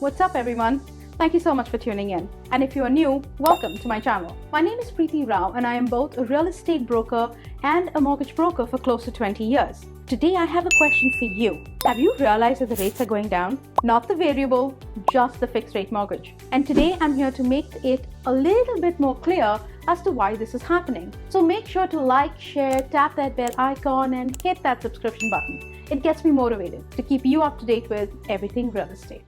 What's up everyone? Thank you so much for tuning in. And if you are new, welcome to my channel. My name is Preeti and I am both a real estate broker and a mortgage broker for close to 20 years. Today I have a question for you. Have you realized that the rates are going down? Not the variable, just the fixed rate mortgage. And today I'm here to make it a little bit more clear as to why this is happening. So make sure to like, share, tap that bell icon and hit that subscription button. It gets me motivated to keep you up to date with everything real estate.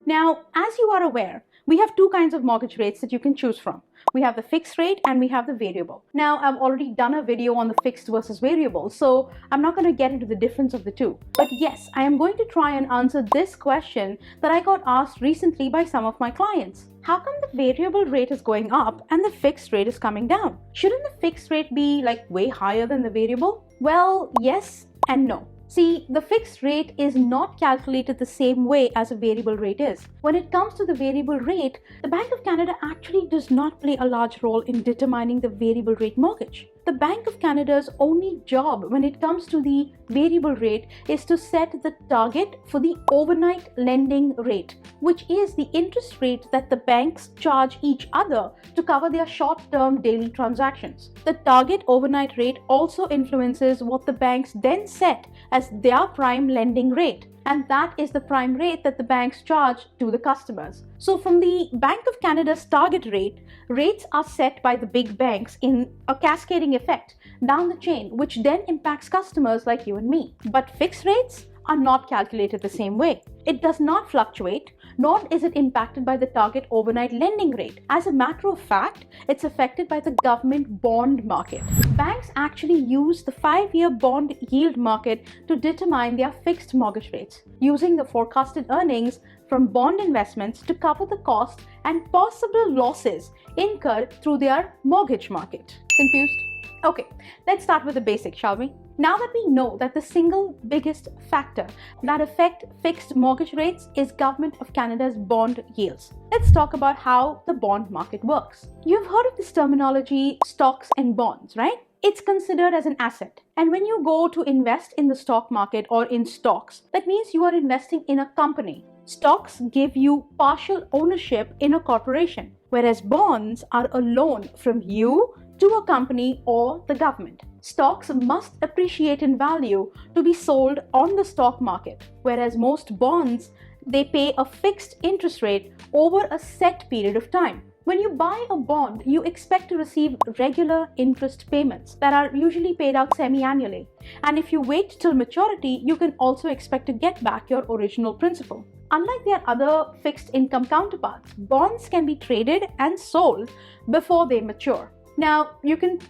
Now, as you are aware, we have two kinds of mortgage rates that you can choose from. We have the fixed rate and we have the variable. Now, I've already done a video on the fixed versus variable, so I'm not going to get into the difference of the two. But yes, I am going to try and answer this question that I got asked recently by some of my clients. How come the variable rate is going up and the fixed rate is coming down? Shouldn't the fixed rate be like way higher than the variable? Well, yes and no. See, the fixed rate is not calculated the same way as a variable rate is. When it comes to the variable rate, the Bank of Canada actually does not play a large role in determining the variable rate mortgage. The Bank of Canada's only job when it comes to the variable rate is to set the target for the overnight lending rate, which is the interest rate that the banks charge each other to cover their short-term daily transactions. The target overnight rate also influences what the banks then set as their prime lending rate, and that is the prime rate that the banks charge to the customers. So from the Bank of Canada's target rate, rates are set by the big banks in a cascading effect down the chain, which then impacts customers like you and me. But fixed rates are not calculated the same way. It does not fluctuate, nor is it impacted by the target overnight lending rate. As a matter of fact, it's affected by the government bond market. Banks actually use the 5-year bond yield market to determine their fixed mortgage rates, using the forecasted earnings from bond investments to cover the cost and possible losses incurred through their mortgage market. Confused? Okay, let's start with the basics, shall we? Now that we know that the single biggest factor that affect fixed mortgage rates is Government of Canada's bond yields, let's talk about how the bond market works. You've heard of this terminology, stocks and bonds, right? It's considered as an asset. And when you go to invest in the stock market or in stocks, that means you are investing in a company. Stocks give you partial ownership in a corporation, whereas bonds are a loan from you to a company or the government. Stocks must appreciate in value to be sold on the stock market, whereas most bonds, they pay a fixed interest rate over a set period of time. When you buy a bond, you expect to receive regular interest payments that are usually paid out semi-annually. And if you wait till maturity, you can also expect to get back your original principal. Unlike their other fixed income counterparts, bonds can be traded and sold before they mature. Now, you can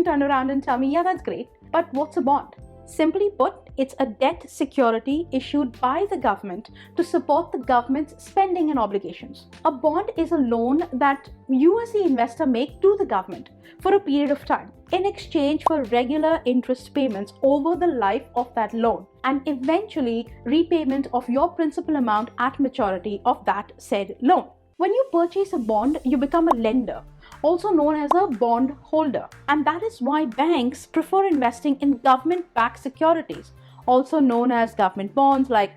turn around and tell me, yeah, that's great, but what's a bond? Simply put, it's a debt security issued by the government to support the government's spending and obligations. A bond is a loan that you as the investor make to the government for a period of time in exchange for regular interest payments over the life of that loan and eventually repayment of your principal amount at maturity of that said loan. When you purchase a bond, you become a lender, also known as a bond holder. And that is why banks prefer investing in government-backed securities, also known as government bonds like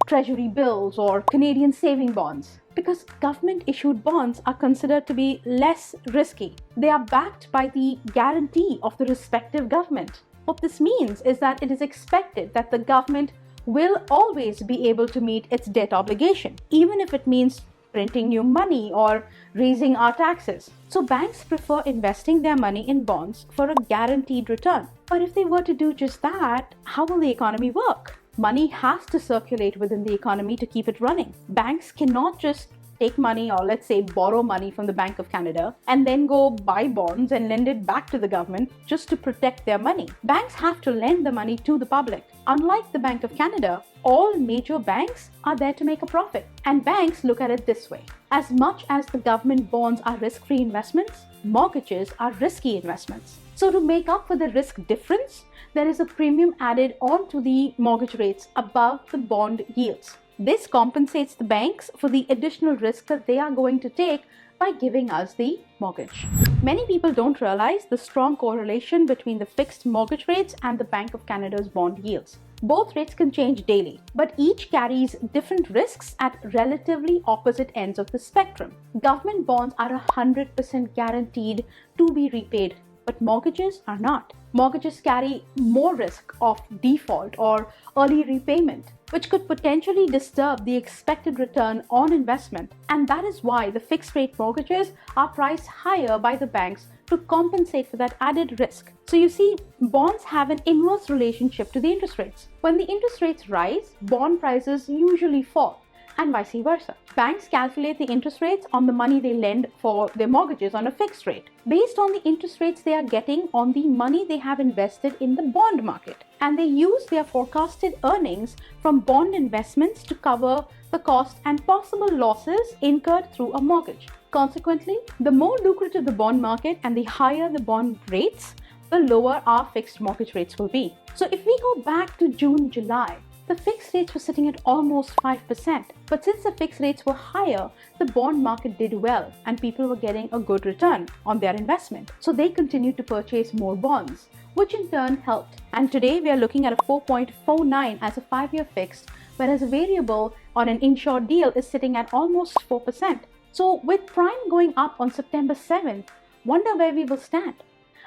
treasury bills or Canadian saving bonds. Because government-issued bonds are considered to be less risky. They are backed by the guarantee of the respective government. What this means is that it is expected that the government will always be able to meet its debt obligation, even if it means printing new money or raising our taxes. So banks prefer investing their money in bonds for a guaranteed return. But if they were to do just that, how will the economy work? Money has to circulate within the economy to keep it running. Banks cannot just take money or let's say borrow money from the Bank of Canada and then go buy bonds and lend it back to the government just to protect their money. Banks have to lend the money to the public. Unlike the Bank of Canada, all major banks are there to make a profit. And banks look at it this way. As much as the government bonds are risk-free investments, mortgages are risky investments. So to make up for the risk difference, there is a premium added onto the mortgage rates above the bond yields. This compensates the banks for the additional risk that they are going to take by giving us the mortgage. Many people don't realize the strong correlation between the fixed mortgage rates and the Bank of Canada's bond yields. Both rates can change daily, but each carries different risks at relatively opposite ends of the spectrum. Government bonds are 100% guaranteed to be repaid, but mortgages are not. Mortgages carry more risk of default or early repayment, which could potentially disturb the expected return on investment. And that is why the fixed rate mortgages are priced higher by the banks to compensate for that added risk. So you see, bonds have an inverse relationship to the interest rates. When the interest rates rise, bond prices usually fall, and vice versa. Banks calculate the interest rates on the money they lend for their mortgages on a fixed rate, based on the interest rates they are getting on the money they have invested in the bond market. And they use their forecasted earnings from bond investments to cover the cost and possible losses incurred through a mortgage. Consequently, the more lucrative the bond market and the higher the bond rates, the lower our fixed mortgage rates will be. So if we go back to June, July, the fixed rates were sitting at almost 5%. But since the fixed rates were higher, the bond market did well and people were getting a good return on their investment. So they continued to purchase more bonds, which in turn helped. And today we are looking at a 4.49 as a 5-year fixed, whereas a variable on an insured deal is sitting at almost 4%. So with prime going up on September 7th, wonder where we will stand.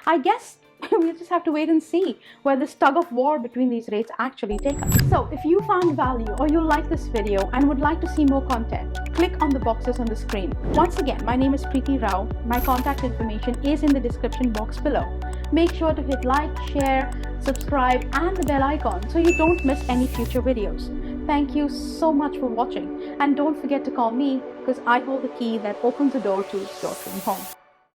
I guess we'll just have to wait and see where this tug of war between these rates actually take us. So if you found value or you like this video and would like to see more content, click on the boxes on the screen. Once again, my name is Preeti Rao. My contact information is in the description box below. Make sure to hit like, share, subscribe and the bell icon so you don't miss any future videos. Thank you so much for watching, and don't forget to call me because I hold the key that opens the door to your dream home.